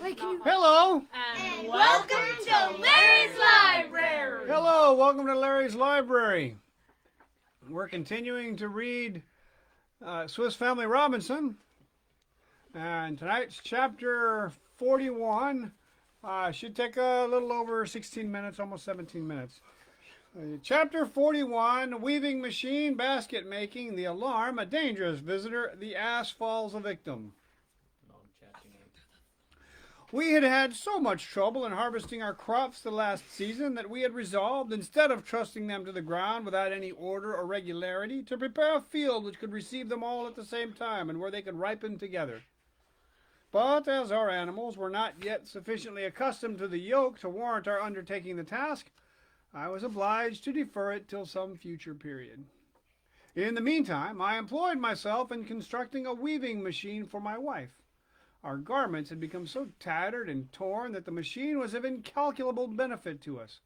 Wait, can you... Hello! And welcome to Larry's Library! Hello, welcome to Larry's Library. We're continuing to read Swiss Family Robinson. And tonight's chapter 41 should take a little over 16 minutes, almost 17 minutes. Chapter 41, Weaving Machine, Basket Making, The Alarm, A Dangerous Visitor, The Ass Falls a Victim. We had had so much trouble in harvesting our crops the last season that we had resolved, instead of trusting them to the ground without any order or regularity, to prepare a field which could receive them all at the same time and where they could ripen together. But as our animals were not yet sufficiently accustomed to the yoke to warrant our undertaking the task, I was obliged to defer it till some future period. In the meantime, I employed myself in constructing a weaving machine for my wife. Our garments had become so tattered and torn that the machine was of incalculable benefit to us.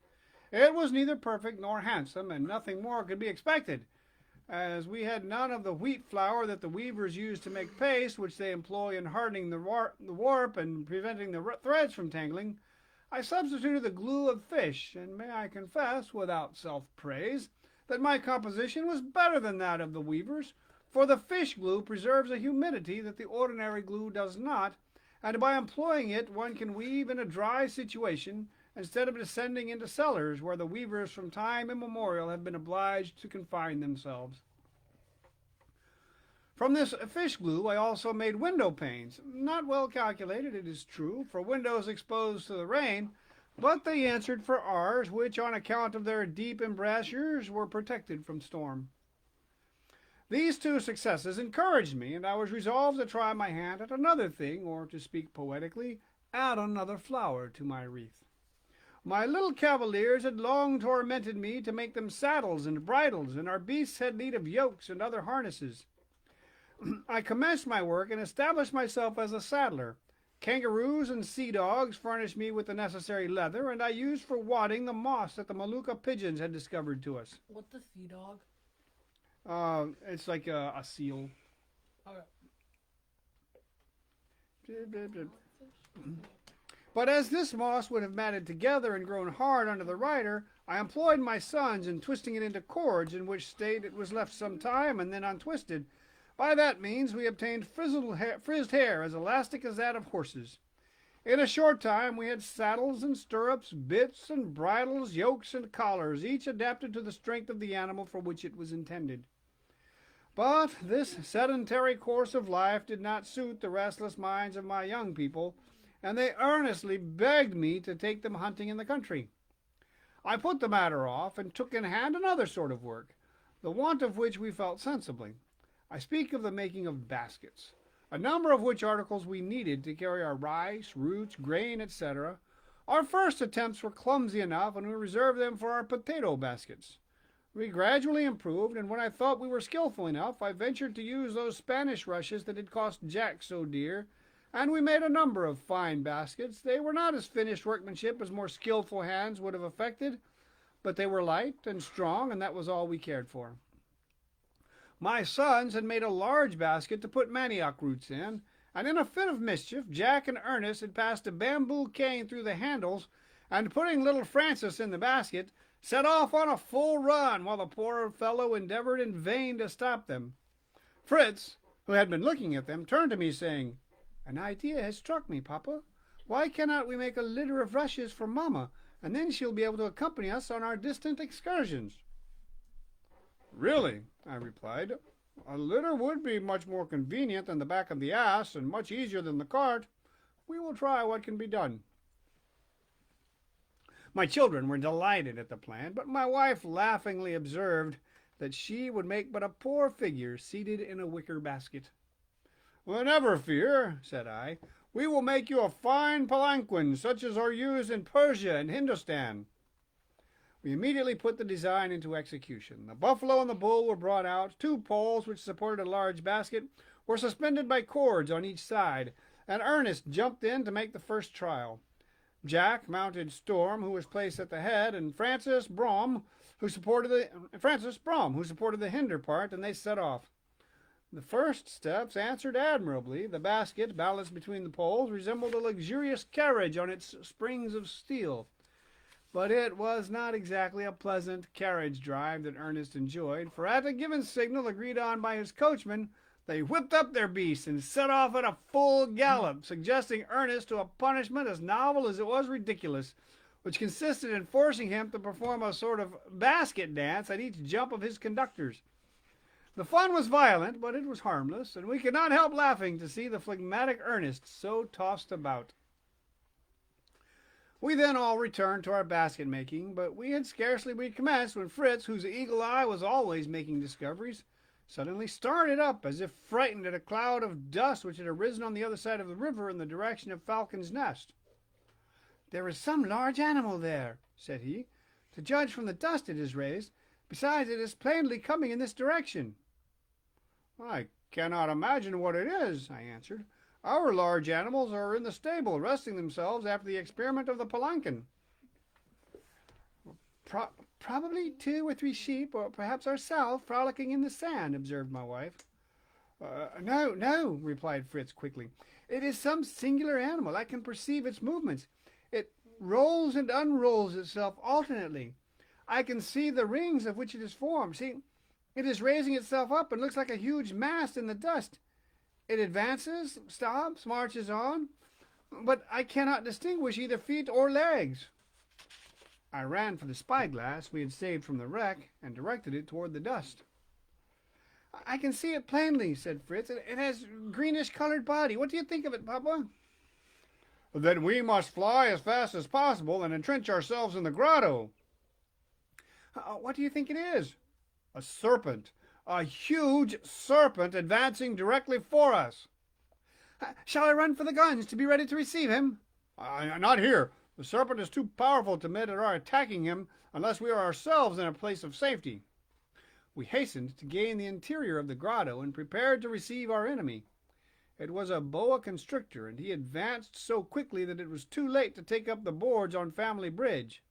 It was neither perfect nor handsome, and nothing more could be expected, as we had none of the wheat flour that the weavers use to make paste, which they employ in hardening the warp and preventing the threads from tangling. I substituted the glue of fish, and may I confess, without self-praise, that my composition was better than that of the weavers, for the fish glue preserves a humidity that the ordinary glue does not, and by employing it one can weave in a dry situation instead of descending into cellars where the weavers from time immemorial have been obliged to confine themselves. From this fish glue I also made window panes, not well calculated, it is true, for windows exposed to the rain, but they answered for ours, which on account of their deep embrasures were protected from storm. These two successes encouraged me, and I was resolved to try my hand at another thing, or, to speak poetically, add another flower to my wreath. My little cavaliers had long tormented me to make them saddles and bridles, and our beasts had need of yokes and other harnesses. I commenced my work and established myself as a saddler. Kangaroos and sea dogs furnished me with the necessary leather, and I used for wadding the moss that the Molucca pigeons had discovered to us. What's the sea dog? It's like a seal. Okay. But as this moss would have matted together and grown hard under the rider, I employed my sons in twisting it into cords, in which state it was left some time and then untwisted. By that means we obtained frizzed hair as elastic as that of horses. In a short time we had saddles and stirrups, bits and bridles, yokes and collars, each adapted to the strength of the animal for which it was intended. But this sedentary course of life did not suit the restless minds of my young people, and they earnestly begged me to take them hunting in the country. I put the matter off, and took in hand another sort of work, the want of which we felt sensibly. I speak of the making of baskets, a number of which articles we needed to carry our rice, roots, grain, etc. Our first attempts were clumsy enough, and we reserved them for our potato baskets. We gradually improved, and when I thought we were skillful enough, I ventured to use those Spanish rushes that had cost Jack so dear, and we made a number of fine baskets. They were not as finished workmanship as more skillful hands would have effected, but they were light and strong, and that was all we cared for. My sons had made a large basket to put manioc roots in, and in a fit of mischief, Jack and Ernest had passed a bamboo cane through the handles, and putting little Francis in the basket, set off on a full run, while the poor fellow endeavored in vain to stop them. Fritz, who had been looking at them, turned to me, saying, "An idea has struck me, Papa. Why cannot we make a litter of rushes for Mamma, and then she'll be able to accompany us on our distant excursions?" "Really," I replied, "a litter would be much more convenient than the back of the ass, and much easier than the cart. We will try what can be done." My children were delighted at the plan, but my wife laughingly observed that she would make but a poor figure seated in a wicker basket. "Well, never fear," said I. "We will make you a fine palanquin, such as are used in Persia and Hindostan." We immediately put the design into execution. The buffalo and the bull were brought out. 2 poles, which supported a large basket, were suspended by cords on each side, and Ernest jumped in to make the first trial. Jack mounted Storm, who was placed at the head, and Francis Brom, who supported the hinder part, and they set off. The first steps answered admirably. The basket, balanced between the poles, resembled a luxurious carriage on its springs of steel. But it was not exactly a pleasant carriage drive that Ernest enjoyed, for at a given signal agreed on by his coachman, they whipped up their beast and set off at a full gallop, suggesting Ernest to a punishment as novel as it was ridiculous, which consisted in forcing him to perform a sort of basket dance at each jump of his conductors. The fun was violent, but it was harmless, and we could not help laughing to see the phlegmatic Ernest so tossed about. We then all returned to our basket making, but we had scarcely recommenced when Fritz, whose eagle eye was always making discoveries, suddenly started up as if frightened at a cloud of dust which had arisen on the other side of the river in the direction of Falcon's Nest. "There is some large animal there," said he. "To judge from the dust it has raised. Besides, it is plainly coming in this direction." "I cannot imagine what it is," I answered. "Our large animals are in the stable, resting themselves after the experiment of the palanquin." Probably 2 or 3 sheep, or perhaps ourselves, frolicking in the sand," observed my wife. No," replied Fritz quickly. "It is some singular animal. I can perceive its movements. It rolls and unrolls itself alternately. I can see the rings of which it is formed. See, it is raising itself up and looks like a huge mast in the dust. It advances, stops, marches on, but I cannot distinguish either feet or legs." I ran for the spyglass we had saved from the wreck and directed it toward the dust. "I can see it plainly," said Fritz. "It has a greenish-colored body. What do you think of it, Papa?" "Then we must fly as fast as possible and entrench ourselves in the grotto." "What do you think it is?" "A serpent. A huge serpent advancing directly for us." "Shall I run for the guns to be ready to receive him?" "Not here. The serpent is too powerful to admit of our attacking him unless we are ourselves in a place of safety." We hastened to gain the interior of the grotto and prepared to receive our enemy. It was a boa constrictor, and he advanced so quickly that it was too late to take up the boards on Family Bridge.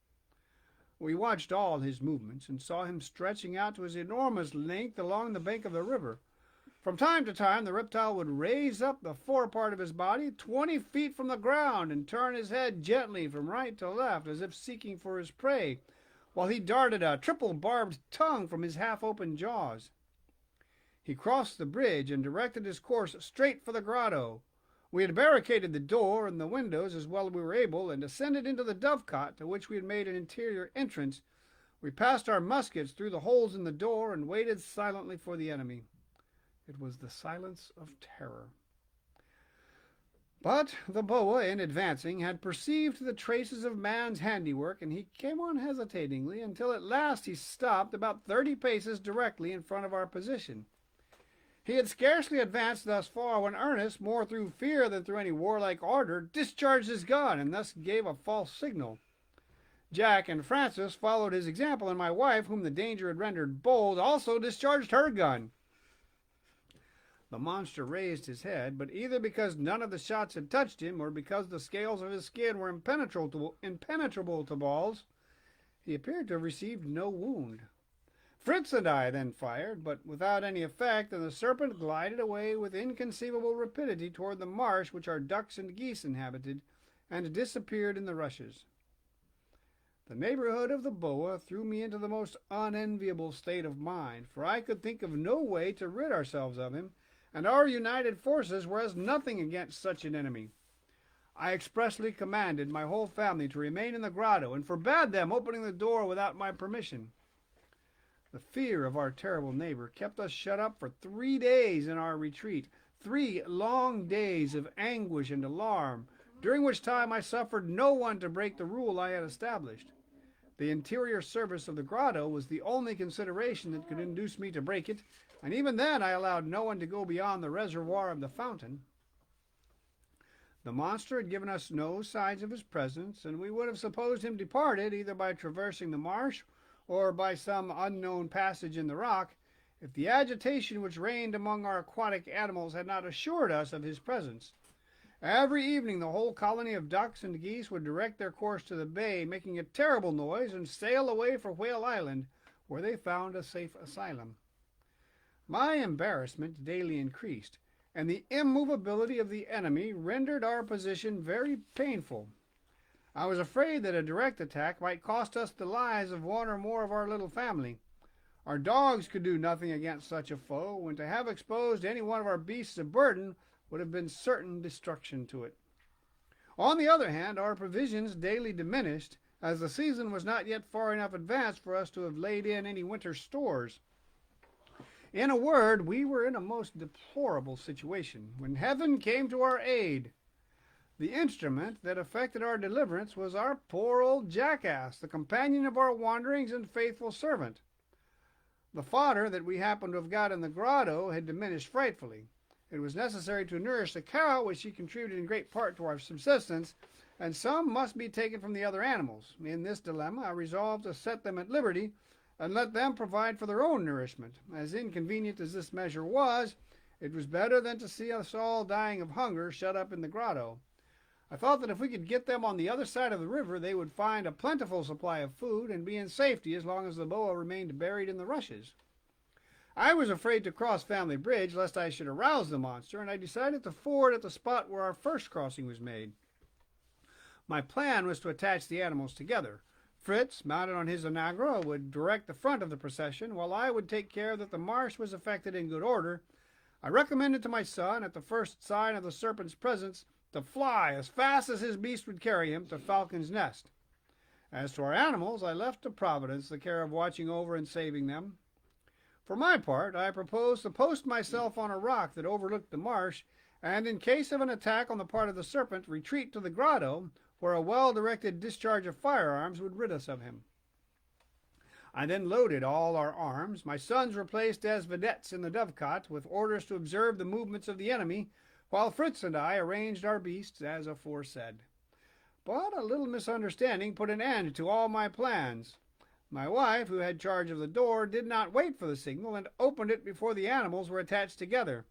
We watched all his movements and saw him stretching out to his enormous length along the bank of the river. From time to time the reptile would raise up the forepart of his body 20 feet from the ground and turn his head gently from right to left as if seeking for his prey, while he darted a triple-barbed tongue from his half-open jaws. He crossed the bridge and directed his course straight for the grotto. We had barricaded the door and the windows as well as we were able, and ascended into the dovecot, to which we had made an interior entrance. We passed our muskets through the holes in the door and waited silently for the enemy. It was the silence of terror. But the boa, in advancing, had perceived the traces of man's handiwork, and he came on hesitatingly until at last he stopped about 30 paces directly in front of our position. He had scarcely advanced thus far when Ernest, more through fear than through any warlike ardor, discharged his gun and thus gave a false signal. Jack and Francis followed his example, and my wife, whom the danger had rendered bold, also discharged her gun. The monster raised his head, but either because none of the shots had touched him or because the scales of his skin were impenetrable to balls, he appeared to have received no wound. Fritz and I then fired, but without any effect, and the serpent glided away with inconceivable rapidity toward the marsh which our ducks and geese inhabited, and disappeared in the rushes. The neighborhood of the boa threw me into the most unenviable state of mind, for I could think of no way to rid ourselves of him, and our united forces were as nothing against such an enemy. I expressly commanded my whole family to remain in the grotto, and forbade them opening the door without my permission. The fear of our terrible neighbor kept us shut up for 3 days in our retreat, 3 long days of anguish and alarm, during which time I suffered no one to break the rule I had established. The interior service of the grotto was the only consideration that could induce me to break it, and even then I allowed no one to go beyond the reservoir of the fountain. The monster had given us no signs of his presence, and we would have supposed him departed either by traversing the marsh or by some unknown passage in the rock, if the agitation which reigned among our aquatic animals had not assured us of his presence. Every evening the whole colony of ducks and geese would direct their course to the bay, making a terrible noise, and sail away for Whale Island, where they found a safe asylum. My embarrassment daily increased, and the immovability of the enemy rendered our position very painful. I was afraid that a direct attack might cost us the lives of one or more of our little family. Our dogs could do nothing against such a foe, and to have exposed any one of our beasts of burden would have been certain destruction to it. On the other hand, our provisions daily diminished, as the season was not yet far enough advanced for us to have laid in any winter stores. In a word, we were in a most deplorable situation, when heaven came to our aid. The instrument that effected our deliverance was our poor old jackass, the companion of our wanderings and faithful servant. The fodder that we happened to have got in the grotto had diminished frightfully. It was necessary to nourish the cow, which she contributed in great part to our subsistence, and some must be taken from the other animals. In this dilemma, I resolved to set them at liberty and let them provide for their own nourishment. As inconvenient as this measure was, it was better than to see us all dying of hunger shut up in the grotto. I thought that if we could get them on the other side of the river, they would find a plentiful supply of food and be in safety as long as the boa remained buried in the rushes. I was afraid to cross Family Bridge lest I should arouse the monster, and I decided to ford at the spot where our first crossing was made. My plan was to attach the animals together. Fritz, mounted on his onagra, would direct the front of the procession, while I would take care that the marsh was effected in good order. I recommended to my son, at the first sign of the serpent's presence, to fly as fast as his beast would carry him to Falcon's Nest. As to our animals, I left to Providence the care of watching over and saving them. For my part, I proposed to post myself on a rock that overlooked the marsh, and in case of an attack on the part of the serpent, retreat to the grotto, where a well-directed discharge of firearms would rid us of him. I then loaded all our arms. My sons were placed as vedettes in the dovecot, with orders to observe the movements of the enemy, while Fritz and I arranged our beasts as aforesaid. But a little misunderstanding put an end to all my plans. My wife, who had charge of the door, did not wait for the signal and opened it before the animals were attached together.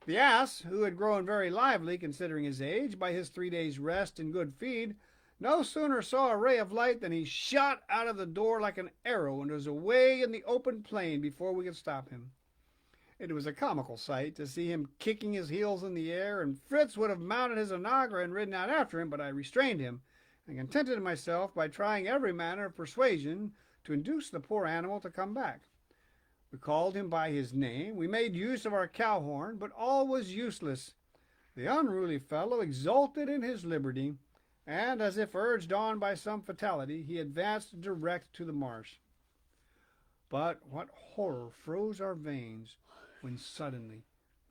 The ass, who had grown very lively considering his age by his 3 days' rest and good feed, no sooner saw a ray of light than he shot out of the door like an arrow and was away in the open plain before we could stop him. It was a comical sight to see him kicking his heels in the air, and Fritz would have mounted his onagra and ridden out after him, but I restrained him, and contented myself by trying every manner of persuasion to induce the poor animal to come back. We called him by his name, we made use of our cow horn, but all was useless. The unruly fellow exulted in his liberty, and, as if urged on by some fatality, he advanced direct to the marsh. But what horror froze our veins when suddenly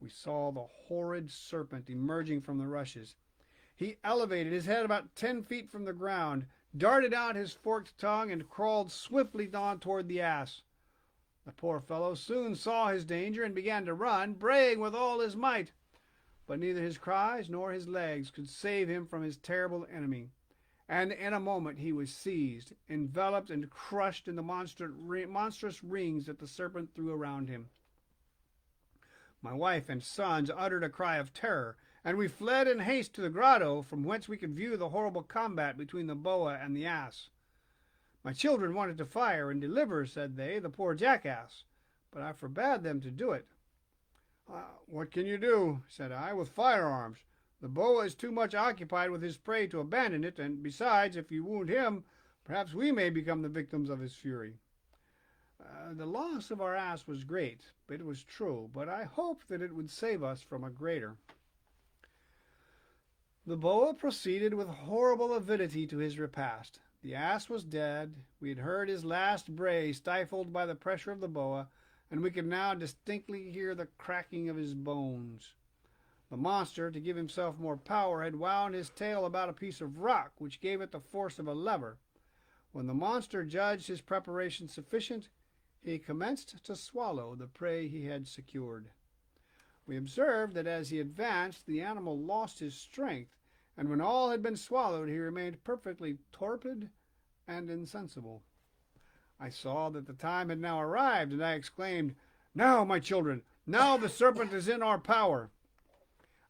we saw the horrid serpent emerging from the rushes. He elevated his head about 10 feet from the ground, darted out his forked tongue, and crawled swiftly on toward the ass. The poor fellow soon saw his danger and began to run, braying with all his might. But neither his cries nor his legs could save him from his terrible enemy, and in a moment he was seized, enveloped, and crushed in the monstrous rings that the serpent threw around him. My wife and sons uttered a cry of terror, and we fled in haste to the grotto, from whence we could view the horrible combat between the boa and the ass. My children wanted to fire and deliver, said they, the poor jackass, but I forbade them to do it. What can you do, said I, with firearms? The boa is too much occupied with his prey to abandon it, and besides, if you wound him, perhaps we may become the victims of his fury. The loss of our ass was great, it was true, but I hoped that it would save us from a greater. The boa proceeded with horrible avidity to his repast. The ass was dead. We had heard his last bray stifled by the pressure of the boa, and we could now distinctly hear the cracking of his bones. The monster, to give himself more power, had wound his tail about a piece of rock, which gave it the force of a lever. When the monster judged his preparation sufficient, he commenced to swallow the prey he had secured. We observed that as he advanced, the animal lost his strength, and when all had been swallowed, he remained perfectly torpid and insensible. I saw that the time had now arrived, and I exclaimed, "Now, my children, now the serpent is in our power."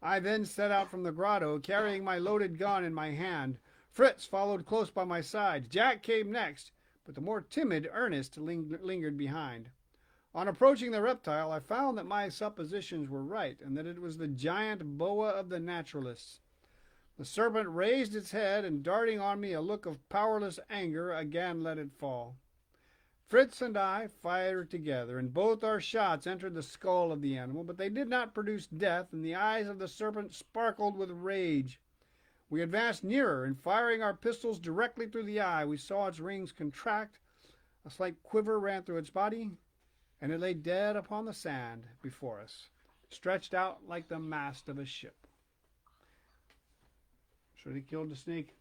I then set out from the grotto, carrying my loaded gun in my hand. Fritz followed close by my side. Jack came next, but the more timid Ernest lingered behind. On approaching the reptile, I found that my suppositions were right, and that it was the giant boa of the naturalists. The serpent raised its head, and darting on me a look of powerless anger, again let it fall. Fritz and I fired together, and both our shots entered the skull of the animal, but they did not produce death, and the eyes of the serpent sparkled with rage. We advanced nearer, and firing our pistols directly through the eye, we saw its rings contract, a slight quiver ran through its body, and it lay dead upon the sand before us, stretched out like the mast of a ship. So he killed the snake.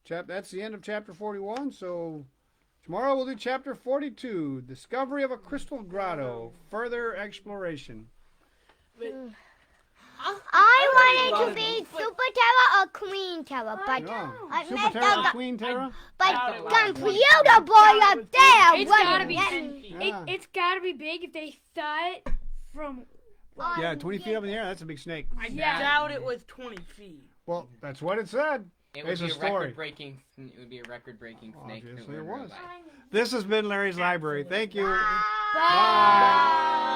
That's the end of chapter 41, so tomorrow we'll do chapter 42, Discovery of a Crystal Grotto, Further Exploration. I wanted to be Super Terra or Queen Terra, but I Super messed Terra, up. Queen Terra? But computer boy up there It's wasn't gotta be letting- 10 feet. Yeah. It's gotta be big if they saw it from. Yeah, 20 feet up in the air, that's a big snake. I Yeah. doubt it was 20 feet. Well, that's what it said. It would It's be a a story. record-breaking. It would be a record-breaking snake. if Obviously were it in real was. life. This has been Larry's Library. Thank you. Bye.